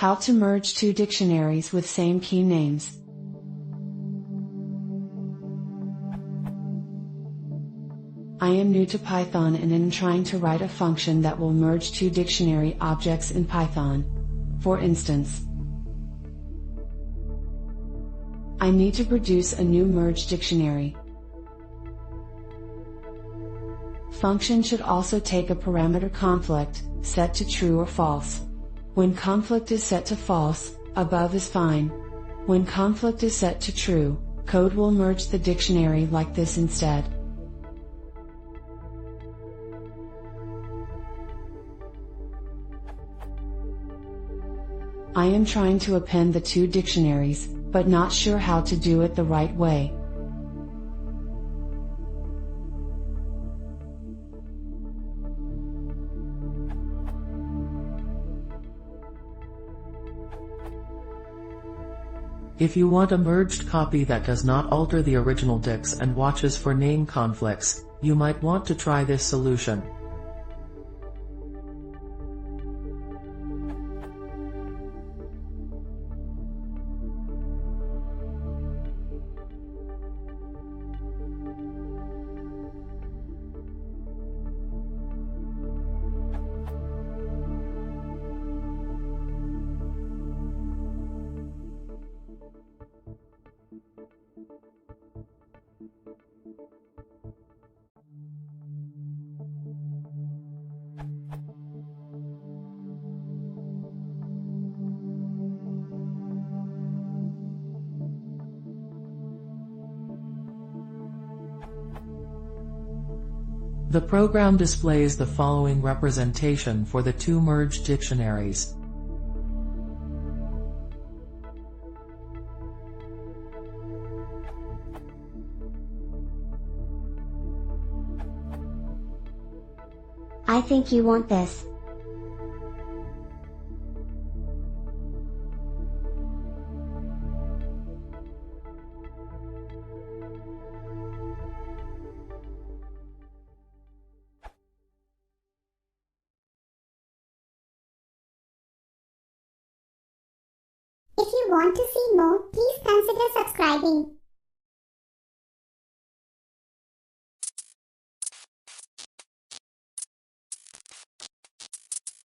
How to merge two dictionaries with same key names. I am new to Python and am trying to write a function that will merge two dictionary objects in Python. For instance, I need to produce a new merged dictionary. Function should also take a parameter conflict, set to true or false. When conflict is set to false, above is fine. When conflict is set to true, code will merge the dictionary like this instead. I am trying to append the two dictionaries, but not sure how to do it the right way. If you want a merged copy that does not alter the original dics and watches for name conflicts, you might want to try this solution. The program displays the following representation for the two merged dictionaries. I think you want this. If you want to see more, please consider subscribing.